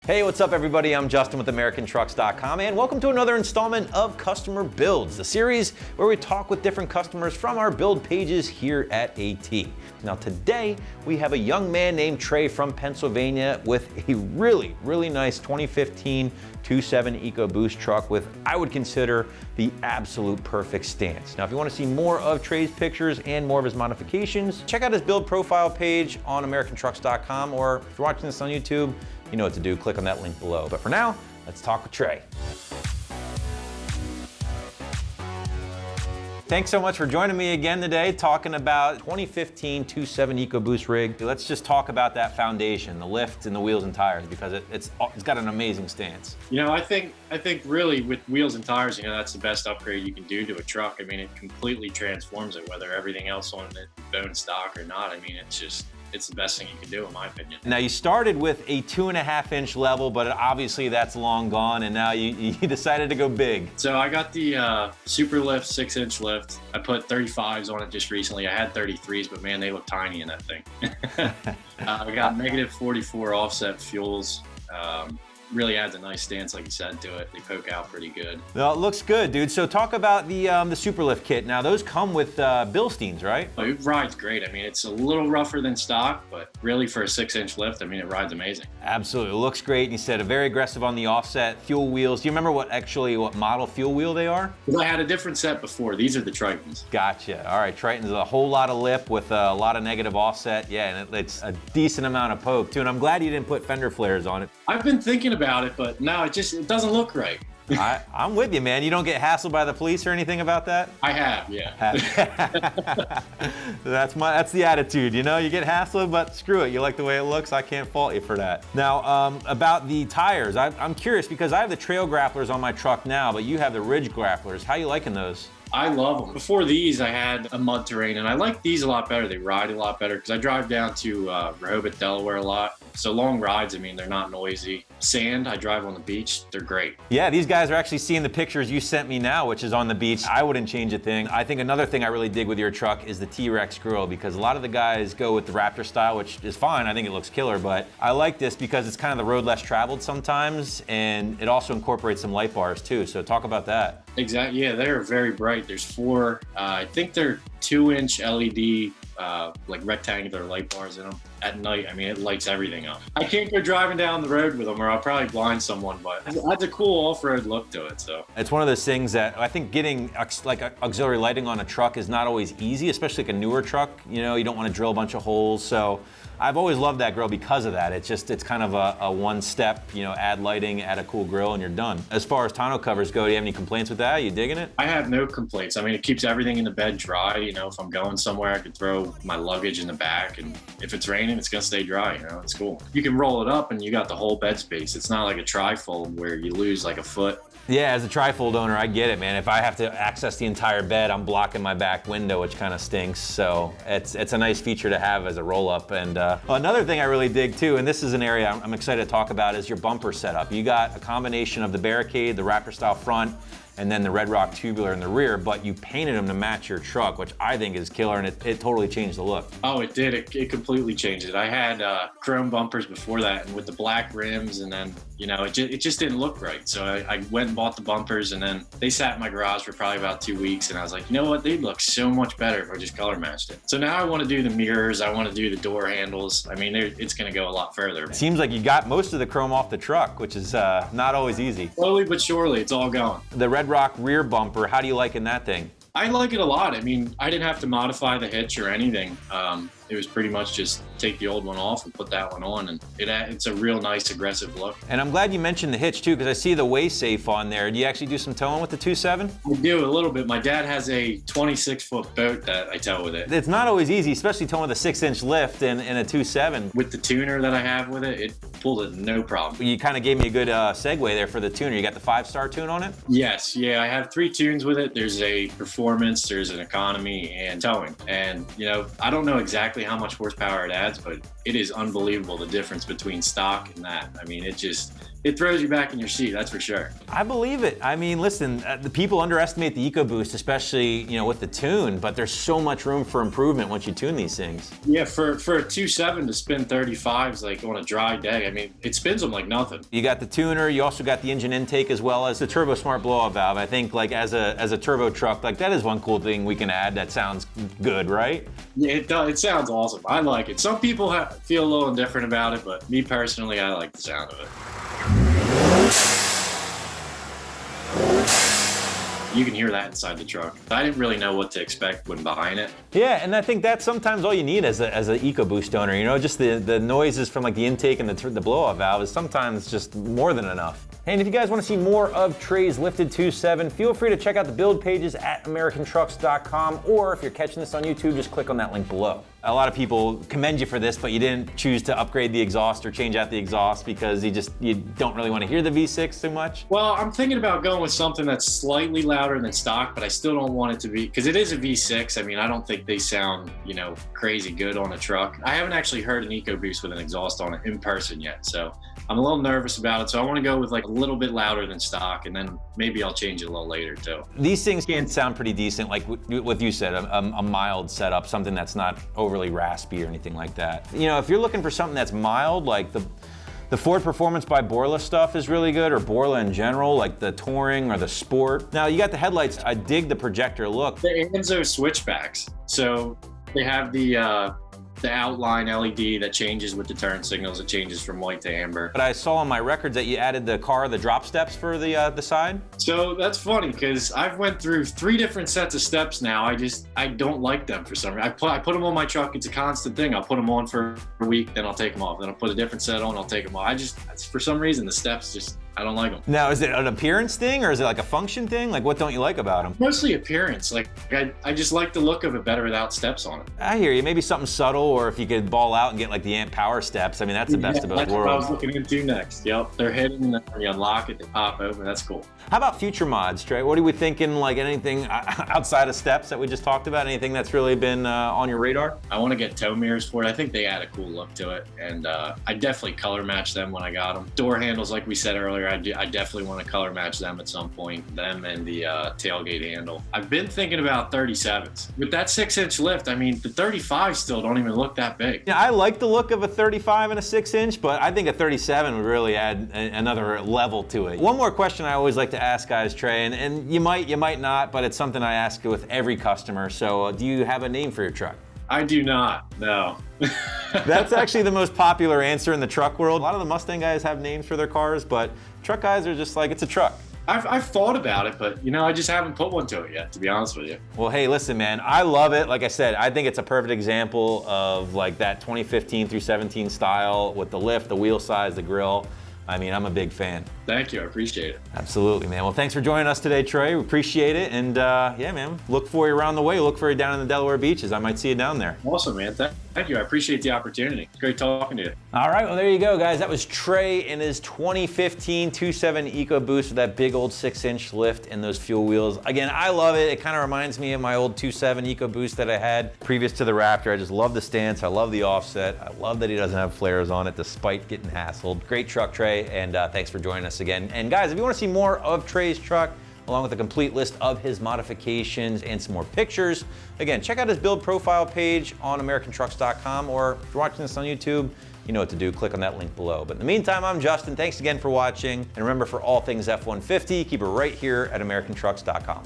Hey, what's up everybody? I'm Justin with AmericanTrucks.com and welcome to another installment of Customer Builds, the series where we talk with different customers from our build pages here at AT. Now today, we have a young man named Trey from Pennsylvania with a really nice 2015 2.7 EcoBoost truck with, I would consider, the absolute perfect stance. Now, if you want to see more of Trey's pictures and more of his modifications, check out his build profile page on AmericanTrucks.com, or if you're watching this on YouTube, you know what to do, click on that link below. But for now, let's talk with Trey. Thanks so much for joining me again today, talking about 2015 2.7 EcoBoost rig. Let's just talk about that foundation, the lift and the wheels and tires, because it's got an amazing stance. You know, I think really with wheels and tires, you know, that's the best upgrade you can do to a truck. I mean, it completely transforms it, whether everything else on it bone stock or not. I mean, it's the best thing you can do, in my opinion. Now, you started with a 2.5-inch level, but obviously that's long gone, and now you decided to go big. So I got the SuperLift 6-inch lift. I put 35s on it just recently. I had 33s, but man, they look tiny in that thing. I got negative 44 offset fuels. Really adds a nice stance, like you said, to it. They poke out pretty good. Well, it looks good, dude. So talk about the SuperLift kit. Now, those come with Bilsteins, right? Oh, it rides great. I mean, it's a little rougher than stock, but really for a 6-inch lift, I mean, it rides amazing. Absolutely, it looks great. And you said very aggressive on the offset fuel wheels. Do you remember what model fuel wheel they are? Well, I had a different set before. These are the Tritons. Gotcha. All right, Triton's a whole lot of lip with a lot of negative offset. Yeah, and it's a decent amount of poke too. And I'm glad you didn't put fender flares on it. I've been thinking about it, but no, it doesn't look right. I'm with you, man. You don't get hassled by the police or anything about that? I have, yeah. That's the attitude, you know? You get hassled, but screw it. You like the way it looks, I can't fault you for that. Now, about the tires, I'm curious because I have the trail grapplers on my truck now, but you have the ridge grapplers. How you liking those? I love them. Before these, I had a mud terrain, and I like these a lot better. They ride a lot better because I drive down to Rehoboth, Delaware a lot. So long rides, I mean, they're not noisy. Sand, I drive on the beach, they're great. Yeah, these guys are actually seeing the pictures you sent me now, which is on the beach. I wouldn't change a thing. I think another thing I really dig with your truck is the TRex Grill, because a lot of the guys go with the Raptor style, which is fine. I think it looks killer, but I like this because it's kind of the road less traveled sometimes, and it also incorporates some light bars too. So talk about that. Exactly, yeah, they're very bright. There's 4, I think they're 2-inch LED like rectangular light bars in them. At night, I mean, it lights everything up. I can't go driving down the road with them or I'll probably blind someone, but it adds a cool off-road look to it, so. It's one of those things that I think getting like auxiliary lighting on a truck is not always easy, especially like a newer truck. You know, you don't want to drill a bunch of holes, so I've always loved that grill because of that. It's kind of a one-step, you know, add lighting, add a cool grill, and you're done. As far as tonneau covers go, do you have any complaints with that? Are you digging it? I have no complaints. I mean, it keeps everything in the bed dry. You know, if I'm going somewhere, I can throw my luggage in the back, and if it's raining, it's gonna stay dry. You know, it's cool. You can roll it up, and you got the whole bed space. It's not like a trifold where you lose like a foot. Yeah, as a trifold owner, I get it, man. If I have to access the entire bed, I'm blocking my back window, which kind of stinks. So it's a nice feature to have as a roll-up. And another thing I really dig too, and this is an area I'm excited to talk about, is your bumper setup. You got a combination of the Barricade, the Raptor style front, and then the RedRock tubular in the rear, but you painted them to match your truck, which I think is killer, and it totally changed the look. Oh, it did. It completely changed it. I had chrome bumpers before that, and with the black rims, and then, you know, it just didn't look right. So I went and bought the bumpers, and then they sat in my garage for probably about 2 weeks, and I was like, you know what? They'd look so much better if I just color matched it. So now I want to do the mirrors. I want to do the door handles. I mean, it's going to go a lot further. It seems like you got most of the chrome off the truck, which is not always easy. Slowly but surely, it's all going. The RedRock rear bumper, how do you liking that thing? I like it a lot. I mean, I didn't have to modify the hitch or anything. It was pretty much just take the old one off and put that one on, and it's a real nice aggressive look. And I'm glad you mentioned the hitch too, because I see the way safe on there. Do you actually do some towing with the 2.7? I do a little bit. My dad has a 26-foot boat that I tow with it. It's not always easy, especially towing with a 6-inch lift and a 2.7. With the tuner that I have with it, it pulled it no problem. You kind of gave me a good segue there for the tuner. You got the 5-star tune on it? Yes, yeah, I have 3 tunes with it. There's a performance, there's an economy, and towing. And, you know, I don't know exactly how much horsepower it adds, but it is unbelievable the difference between stock and that. I mean, it throws you back in your seat, that's for sure. I believe it. I mean, listen, the people underestimate the EcoBoost, especially, you know, with the tune, but there's so much room for improvement once you tune these things. Yeah, for a 2.7 to spin 35s like on a dry day, I mean, it spins them like nothing. You got the tuner, you also got the engine intake as well as the Turbosmart blowout valve. I think like as a turbo truck, like that is one cool thing we can add that sounds good, right? Yeah, it does. It sounds awesome. I like it. Some people feel a little indifferent about it, but me personally, I like the sound of it. You can hear that inside the truck. I didn't really know what to expect when behind it. Yeah, and I think that's sometimes all you need as an EcoBoost owner. You know, just the noises from like the intake and the blowout valve is sometimes just more than enough. And if you guys want to see more of Trey's lifted 2.7, feel free to check out the build pages at AmericanTrucks.com, or if you're catching this on YouTube, just click on that link below. A lot of people commend you for this, but you didn't choose to upgrade the exhaust or change out the exhaust because you don't really want to hear the V6 too much. Well, I'm thinking about going with something that's slightly louder than stock, but I still don't want it to be, because it is a V6. I mean, I don't think they sound, you know, crazy good on a truck. I haven't actually heard an EcoBoost with an exhaust on it in person yet, so I'm a little nervous about it. So I want to go with like a little bit louder than stock, and then maybe I'll change it a little later too. These things can sound pretty decent, like what you said, a mild setup, something that's not overly raspy or anything like that. You know, if you're looking for something that's mild, like the Ford Performance by Borla stuff is really good, or Borla in general, like the Touring or the Sport. Now you got the headlights. I dig the projector look. The Enzo switchbacks. So they have the outline LED that changes with the turn signals. It changes from white to amber. But I saw on my records that you added the Carr, the drop steps for the side. So that's funny because I've went through 3 different sets of steps now. I don't like them for some reason. I put them on my truck. It's a constant thing. I'll put them on for a week, then I'll take them off. Then I'll put a different set on, I'll take them off. For some reason, the steps just, I don't like them. Now, is it an appearance thing or is it like a function thing? Like, what don't you like about them? Mostly appearance. Like, I just like the look of it better without steps on it. I hear you. Maybe something subtle, or if you could ball out and get like the amp power steps. I mean, that's the best of both worlds. That's what I was looking into next. Yep. They're hidden, and then when you unlock it, they pop open. That's cool. How about future mods, Trey? What are we thinking, like anything outside of steps that we just talked about? Anything that's really been on your radar? I want to get tow mirrors for it. I think they add a cool look to it, and I definitely color match them when I got them. Door handles, like we said earlier, I definitely want to color match them at some point, them and the tailgate handle. I've been thinking about 37s. With that 6-inch lift, I mean, the 35s still don't even look that big. Yeah, I like the look of a 35 and a 6-inch, but I think a 37 would really add another level to it. One more question I always like to ask guys, Trey, and you might not, but it's something I ask with every customer. So do you have a name for your truck? I do not, no. That's actually the most popular answer in the truck world. A lot of the Mustang guys have names for their cars, but truck guys are just like, it's a truck. I've thought about it, but you know, I just haven't put one to it yet, to be honest with you. Well, hey, listen, man, I love it. Like I said, I think it's a perfect example of like that 2015 through 17 style with the lift, the wheel size, the grill. I mean, I'm a big fan. Thank you, I appreciate it. Absolutely, man. Well, thanks for joining us today, Trey. We appreciate it. And yeah, man, look for you around the way. Look for you down in the Delaware beaches. I might see you down there. Awesome, man. Thank you. I appreciate the opportunity. It's great talking to you. All right, well, there you go, guys. That was Trey in his 2015 2.7 EcoBoost with that big old 6-inch lift and those fuel wheels. Again, I love it. It kind of reminds me of my old 2.7 EcoBoost that I had previous to the Raptor. I just love the stance. I love the offset. I love that he doesn't have flares on it despite getting hassled. Great truck, Trey, and thanks for joining us again. And guys, if you want to see more of Trey's truck, along with a complete list of his modifications and some more pictures, again, check out his build profile page on AmericanTrucks.com, or if you're watching this on YouTube, you know what to do. Click on that link below. But in the meantime, I'm Justin. Thanks again for watching. And remember, for all things F-150, keep it right here at AmericanTrucks.com.